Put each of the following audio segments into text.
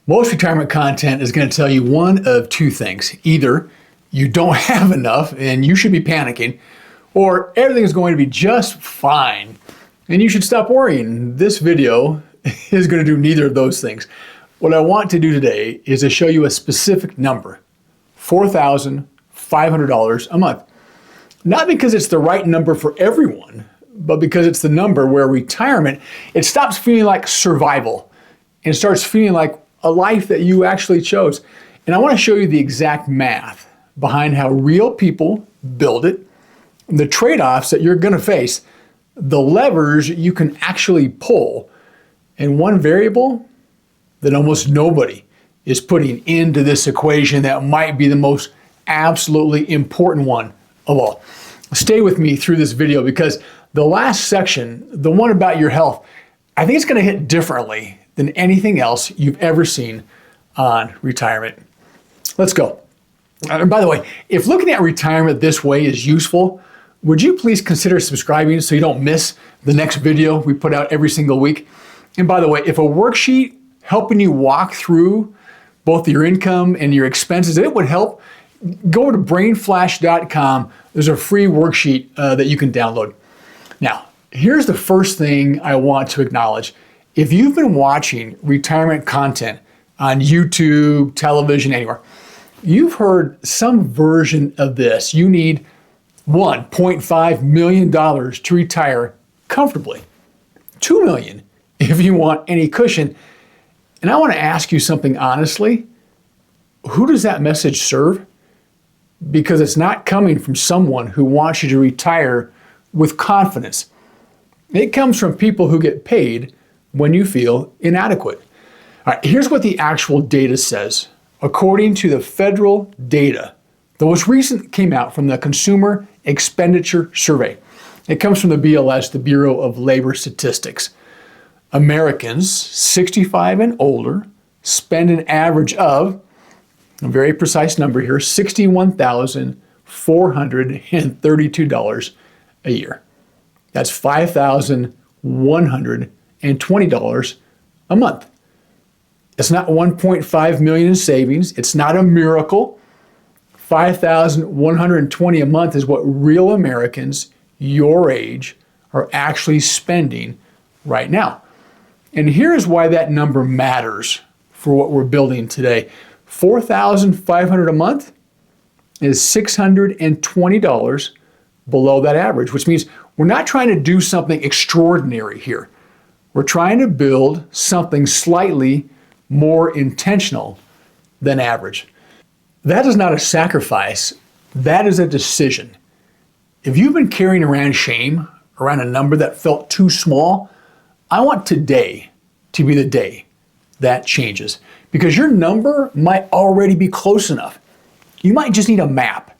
Most retirement content is going to tell you one of two things. Either you don't have enough and you should be panicking, or everything is going to be just fine and you should stop worrying. This video is going to do neither of those things. What I want to do today is to show you a specific number, $4,500 a month. Not because it's the right number for everyone, but because it's the number where retirement, it stops feeling like survival and starts feeling like a life that you actually chose. And I want to show you the exact math behind how real people build it, the trade-offs that you're going to face, the levers you can actually pull, and one variable that almost nobody is putting into this equation that might be the most absolutely important one of all. Stay with me through this video because the last section, the one about your health, I think it's going to hit differently than anything else you've ever seen on retirement. Let's go. And by the way, if looking at retirement this way is useful, would you please consider subscribing so you don't miss the next video we put out every single week? And by the way, if a worksheet helping you walk through both your income and your expenses, it would help, go to brainflash.com. There's a free worksheet that you can download. Now, here's the first thing I want to acknowledge. If you've been watching retirement content on YouTube, television, anywhere, you've heard some version of this. You need $1.5 million to retire comfortably, $2 million if you want any cushion. And I want to ask you something honestly. Who does that message serve? Because it's not coming from someone who wants you to retire with confidence. It comes from people who get paid when you feel inadequate. All right, here's what the actual data says. According to the federal data, the most recent came out from the Consumer Expenditure Survey. It comes from the BLS, the Bureau of Labor Statistics. Americans 65 and older spend an average of, a very precise number here, $61,432 a year. That's $5,120 a month. It's not 1.5 million in savings. It's not a miracle. 5,120 a month is what real Americans your age are actually spending right now. And here's why that number matters for what we're building today. $4,500 a month is $620 below that average, which means we're not trying to do something extraordinary here. We're trying to build something slightly more intentional than average. That is not a sacrifice. That is a decision. If you've been carrying around shame around a number that felt too small, I want today to be the day that changes, because your number might already be close enough. You might just need a map,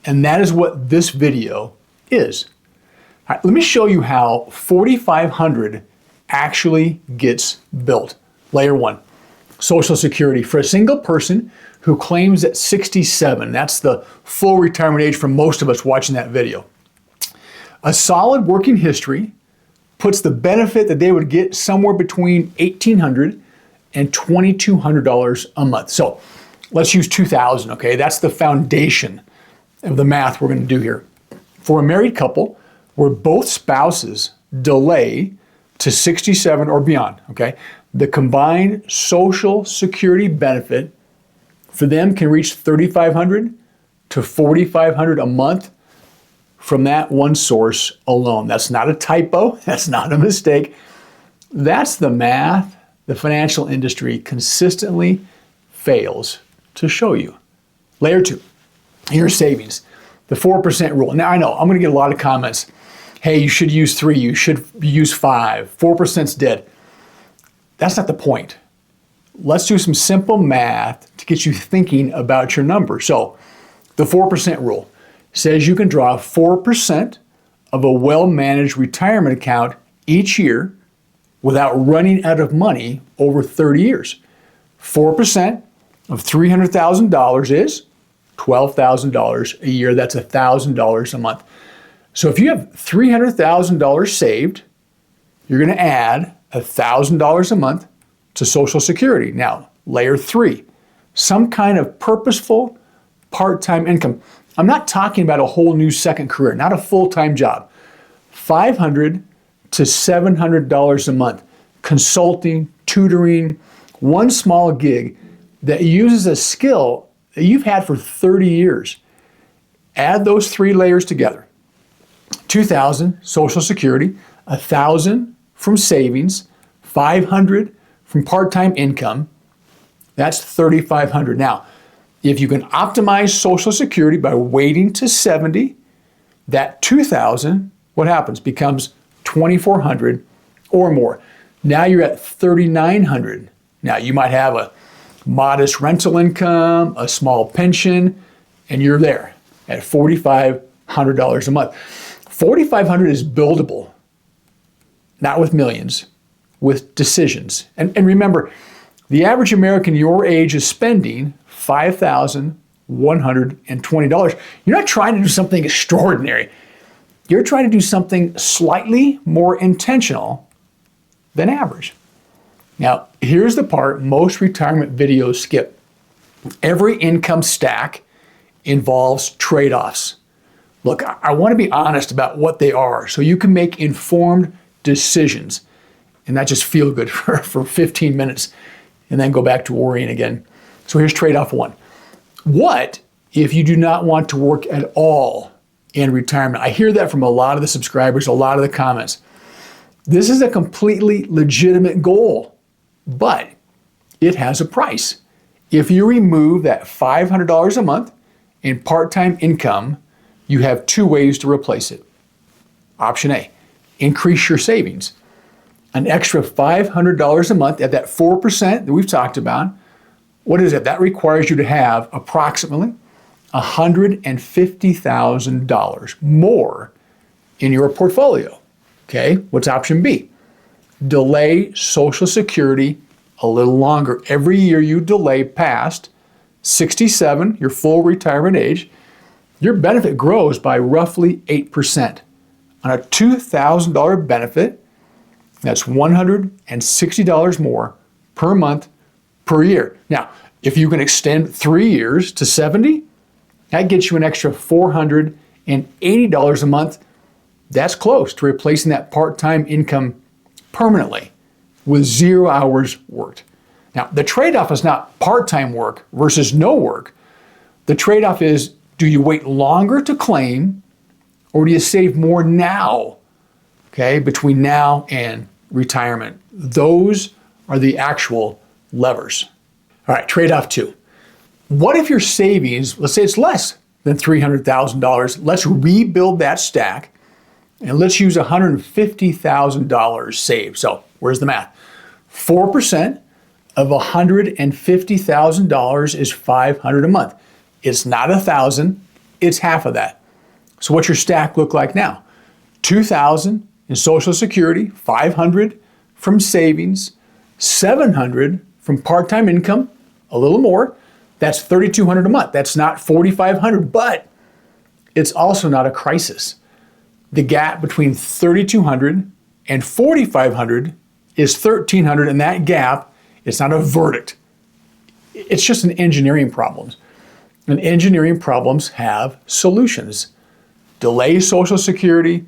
and that is what this video is. All right, let me show you how 4,500 actually gets built. Layer one, Social Security. For a single person who claims at 67, that's the full retirement age for most of us watching that video, a solid working history puts the benefit that they would get somewhere between $1,800 and $2,200 a month. So let's use 2,000, okay? That's the foundation of the math we're going to do here. For a married couple where both spouses delay to 67 or beyond, okay, the combined Social Security benefit for them can reach $3,500 to $4,500 a month from that one source alone. That's not a typo. That's not a mistake. That's the math the financial industry consistently fails to show you. Layer two, your savings, the 4% rule. Now I know I'm going to get a lot of comments. Hey, you should use 3, you should use 5, 4%'s dead. That's not the point. Let's do some simple math to get you thinking about your number. So the 4% rule says you can draw 4% of a well-managed retirement account each year without running out of money over 30 years. 4% of $300,000 is $12,000 a year. That's $1,000 a month. So if you have $300,000 saved, you're going to add $1,000 a month to Social Security. Now, Layer 3, some kind of purposeful part-time income. I'm not talking about a whole new second career, not a full-time job. $500 to $700 a month, consulting, tutoring, one small gig that uses a skill that you've had for 30 years. Add those 3 layers together. $2,000 Social Security, $1,000 from savings, $500 from part-time income. That's $3,500. Now, if you can optimize Social Security by waiting to 70, that $2,000, what happens? Becomes $2,400 or more. Now you're at $3,900. Now you might have a modest rental income, a small pension, and you're there at $4,500 a month. $4,500 is buildable, not with millions, with decisions. And remember, the average American your age is spending $5,120. You're not trying to do something extraordinary. You're trying to do something slightly more intentional than average. Now, here's the part most retirement videos skip. Every income stack involves trade-offs. Look, I want to be honest about what they are so you can make informed decisions and not just feel good for 15 minutes and then go back to worrying again. So here's trade-off 1. What if you do not want to work at all in retirement? I hear that from a lot of the subscribers, a lot of the comments. This is a completely legitimate goal, but it has a price. If you remove that $500 a month in part-time income, you have 2 ways to replace it. Option A, increase your savings. An extra $500 a month at that 4% that we've talked about. What is it? That requires you to have approximately $150,000 more in your portfolio. Okay, what's option B? Delay Social Security a little longer. Every year you delay past 67, your full retirement age, your benefit grows by roughly 8%. On a $2,000 benefit, that's $160 more per month per year. Now, if you can extend 3 years to 70, that gets you an extra $480 a month. That's close to replacing that part-time income permanently with 0 hours worked. Now, the trade-off is not part-time work versus no work. The trade-off is, do you wait longer to claim or do you save more now, okay, between now and retirement? Those are the actual levers. All right, trade-off 2. What if your savings, let's say it's less than $300,000, let's rebuild that stack and let's use $150,000 saved. So where's the math? 4% of $150,000 is $500 a month. It's not $1,000, it's half of that. So what's your stack look like now? $2,000 in Social Security, $500 from savings, $700 from part-time income, a little more. That's $3,200 a month. That's not $4,500, but it's also not a crisis. The gap between $3,200 and $4,500 is $1,300, and that gap, it's not a verdict. It's just an engineering problem. And engineering problems have solutions. Delay Social Security,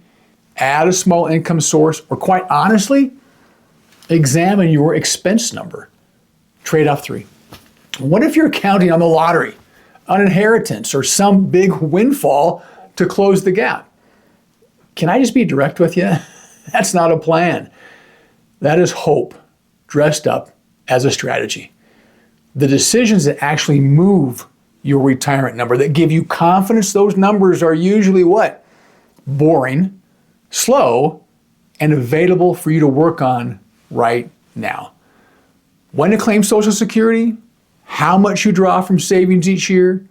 add a small income source, or quite honestly, examine your expense number. Trade-off 3. What if you're counting on the lottery, on inheritance, or some big windfall to close the gap? Can I just be direct with you? That's not a plan. That is hope dressed up as a strategy. The decisions that actually move your retirement number, that give you confidence those numbers are usually what? Boring, slow, and available for you to work on right now. When to claim Social Security, how much you draw from savings each year,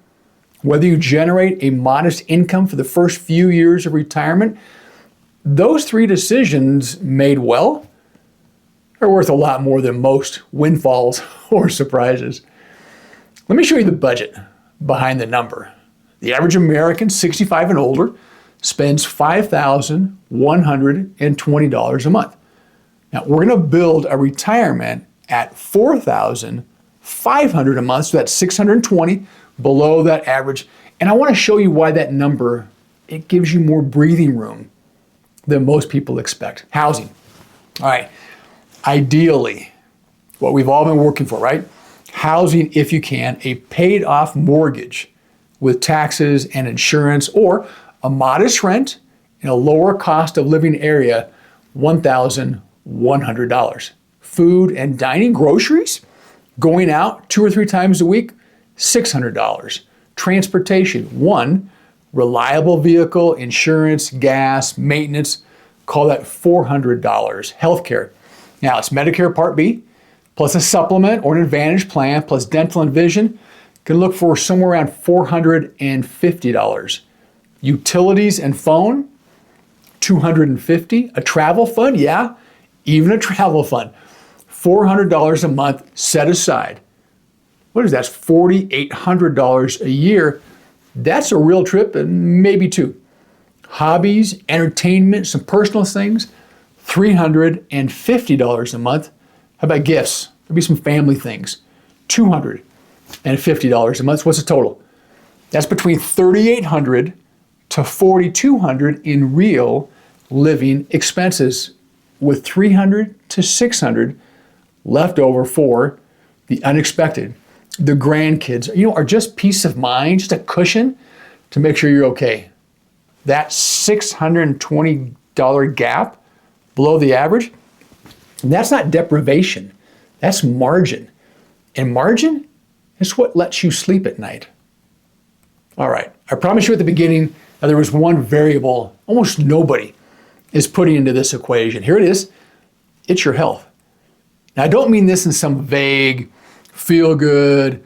whether you generate a modest income for the first few years of retirement, those 3 decisions made well are worth a lot more than most windfalls or surprises. Let me show you the budget behind the number. The average American, 65 and older, spends $5,120 a month. Now, we're going to build a retirement at $4,120 $500 a month, so that's $620 below that average. And I want to show you why that number, it gives you more breathing room than most people expect. Housing. All right. Ideally, what we've all been working for, right? Housing, if you can, a paid off mortgage with taxes and insurance, or a modest rent in a lower cost of living area, $1,100. Food and dining, groceries, going out 2 or 3 times a week, $600. Transportation, one, reliable vehicle, insurance, gas, maintenance, call that $400. Healthcare. Now it's Medicare Part B, plus a supplement or an advantage plan, plus dental and vision, can look for somewhere around $450. Utilities and phone, $250. A travel fund, yeah, even a travel fund, $400 a month set aside. What is that? That's $4,800 a year. That's a real trip, and maybe 2. Hobbies, entertainment, some personal things, $350 a month. How about gifts? There'll be some family things, $250 a month. So what's the total? That's between $3,800 to $4,200 in real living expenses, with $300 to $600 left over for the unexpected, the grandkids, are just peace of mind, just a cushion to make sure you're okay. That $620 gap below the average, that's not deprivation, that's margin. And margin is what lets you sleep at night. All right, I promised you at the beginning that there was one variable almost nobody is putting into this equation. Here it is, it's your health. Now, I don't mean this in some vague, feel good,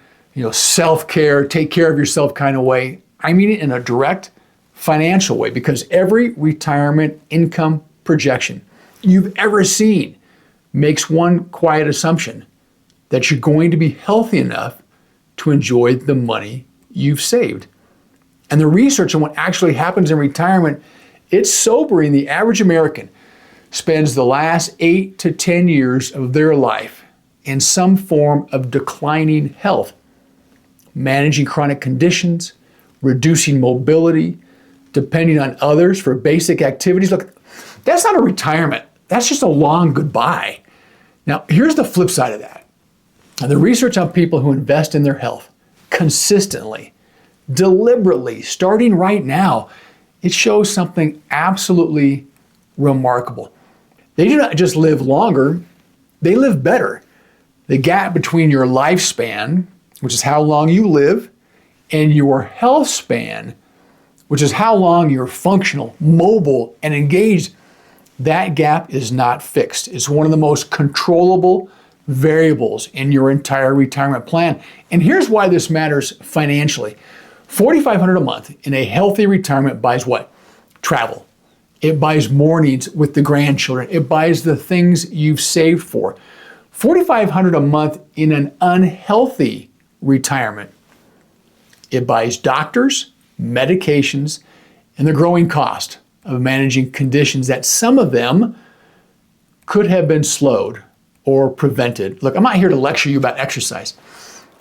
self-care, take care of yourself kind of way. I mean it in a direct financial way, because every retirement income projection you've ever seen makes one quiet assumption that you're going to be healthy enough to enjoy the money you've saved. And the research on what actually happens in retirement, it's sobering. The average American spends the last 8 to 10 years of their life in some form of declining health, managing chronic conditions, reducing mobility, depending on others for basic activities. Look, that's not a retirement. That's just a long goodbye. Now, here's the flip side of that. Now, the research on people who invest in their health consistently, deliberately, starting right now, it shows something absolutely remarkable. They do not just live longer, they live better. The gap between your lifespan, which is how long you live, and your health span, which is how long you're functional, mobile, and engaged, that gap is not fixed. It's one of the most controllable variables in your entire retirement plan. And here's why this matters financially. $4,500 a month in a healthy retirement buys what? Travel. It buys mornings with the grandchildren. It buys the things you've saved for. $4,500 a month in an unhealthy retirement, it buys doctors, medications, and the growing cost of managing conditions that some of them could have been slowed or prevented. Look, I'm not here to lecture you about exercise.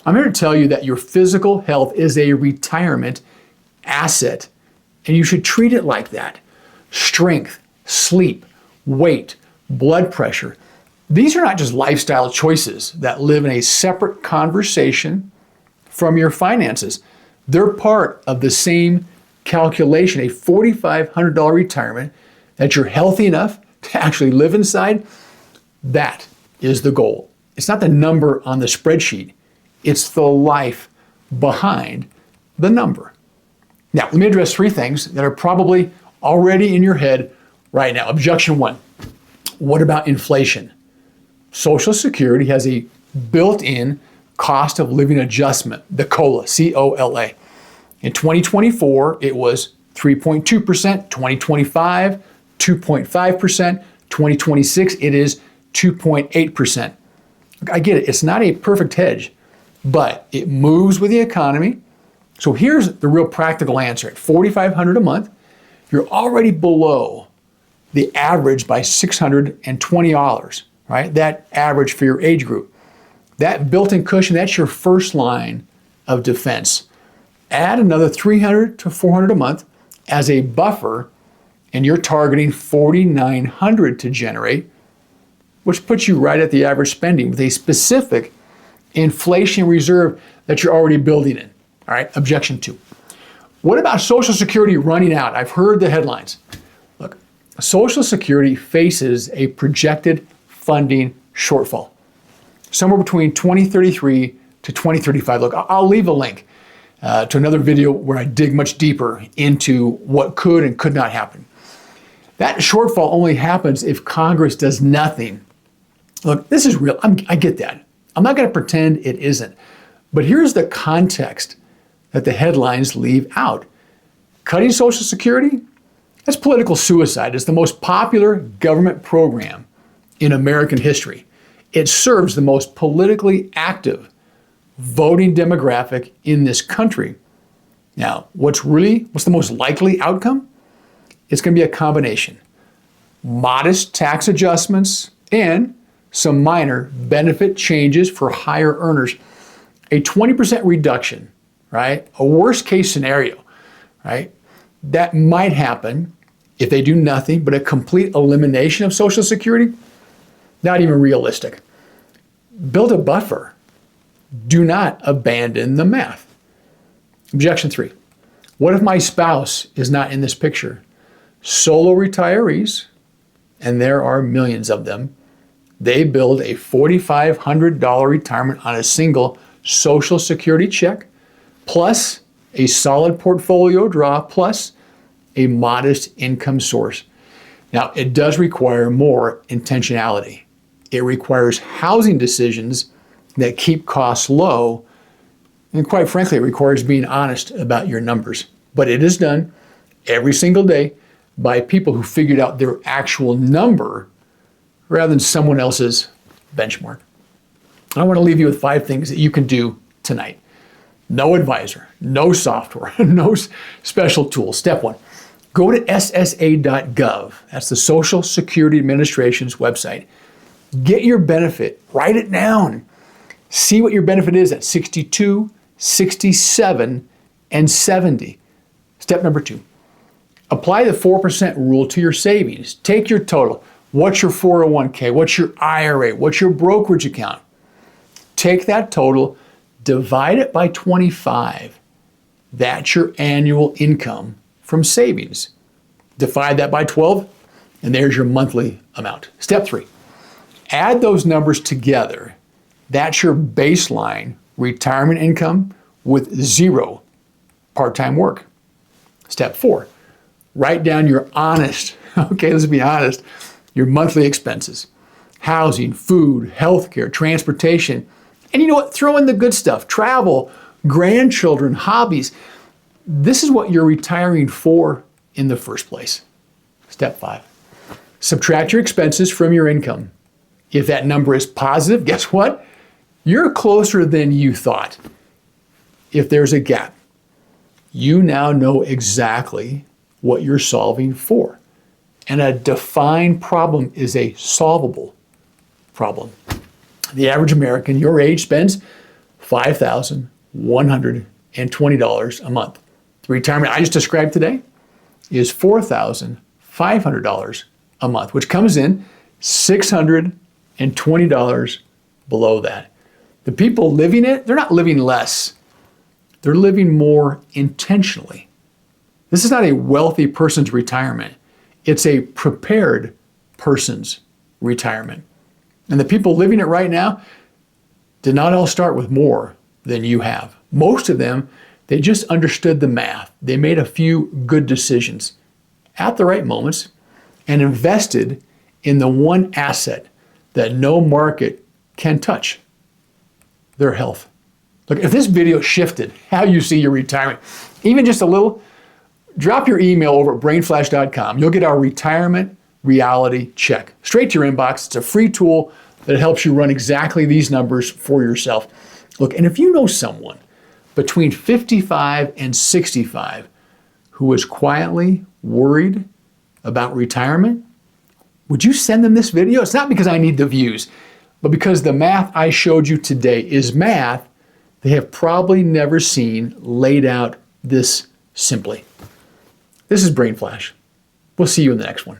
I'm here to tell you that your physical health is a retirement asset, and you should treat it like that. Strength, sleep, weight, blood pressure. These are not just lifestyle choices that live in a separate conversation from your finances. They're part of the same calculation, a $4,500 retirement that you're healthy enough to actually live inside. That is the goal. It's not the number on the spreadsheet. It's the life behind the number. Now, let me address 3 things that are probably already in your head right now. Objection 1, what about inflation? Social Security has a built-in cost of living adjustment, the COLA, C-O-L-A. In 2024, it was 3.2%, 2025, 2.5%, 2026, it is 2.8%. I get it, it's not a perfect hedge, but it moves with the economy. So here's the real practical answer. At $4,500 a month, you're already below the average by $620, right? That average for your age group. That built-in cushion, that's your first line of defense. Add another $300 to $400 a month as a buffer, and you're targeting $4,900 to generate, which puts you right at the average spending with a specific inflation reserve that you're already building in. All right, objection 2. What about Social Security running out? I've heard the headlines. Look, Social Security faces a projected funding shortfall, somewhere between 2033 to 2035. Look, I'll leave a link to another video where I dig much deeper into what could and could not happen. That shortfall only happens if Congress does nothing. Look, this is real. I get that. I'm not going to pretend it isn't. But here's the context that the headlines leave out. Cutting Social Security? That's political suicide. It's the most popular government program in American history. It serves the most politically active voting demographic in this country. Now, what's the most likely outcome? It's going to be a combination. Modest tax adjustments and some minor benefit changes for higher earners. A 20% reduction, right? A worst case scenario, right? That might happen if they do nothing, but a complete elimination of Social Security, not even realistic. Build a buffer. Do not abandon the math. Objection 3. What if my spouse is not in this picture? Solo retirees, and there are millions of them, they build a $4,500 retirement on a single Social Security check, plus a solid portfolio draw, plus a modest income source. Now, it does require more intentionality. It requires housing decisions that keep costs low, and quite frankly, it requires being honest about your numbers. But it is done every single day by people who figured out their actual number rather than someone else's benchmark. I want to leave you with 5 things that you can do tonight. No advisor, no software, no special tools. Step 1, go to ssa.gov. That's the Social Security Administration's website. Get your benefit, write it down. See what your benefit is at 62, 67, and 70. Step number 2, apply the 4% rule to your savings. Take your total. What's your 401k? What's your IRA? What's your brokerage account? Take that total, divide it by 25. That's your annual income from savings. Divide that by 12, and there's your monthly amount. Step 3, add those numbers together. That's your baseline retirement income with 0 part-time work. Step 4, write down your honest, okay, let's be honest, your monthly expenses. Housing, food, healthcare, transportation, and you know what? Throw in the good stuff, travel, grandchildren, hobbies. This is what you're retiring for in the first place. Step 5, subtract your expenses from your income. If that number is positive, guess what? You're closer than you thought. If there's a gap, you now know exactly what you're solving for. And a defined problem is a solvable problem. The average American your age spends $5,120 a month. The retirement I just described today is $4,500 a month, which comes in $620 below that. The people living it, they're not living less. They're living more intentionally. This is not a wealthy person's retirement. It's a prepared person's retirement. And the people living it right now did not all start with more than you have. Most of them, they just understood the math. They made a few good decisions at the right moments and invested in the one asset that no market can touch, their health. Look, if this video shifted how you see your retirement, even just a little, drop your email over at brainflash.com. You'll get our retirement reality check straight to your inbox. It's a free tool that helps you run exactly these numbers for yourself. Look, and if you know someone between 55 and 65 who is quietly worried about retirement, would you send them this video? It's not because I need the views. But because the math I showed you today is math, they have probably never seen laid out this simply. This is Brain Flash. We'll see you in the next one.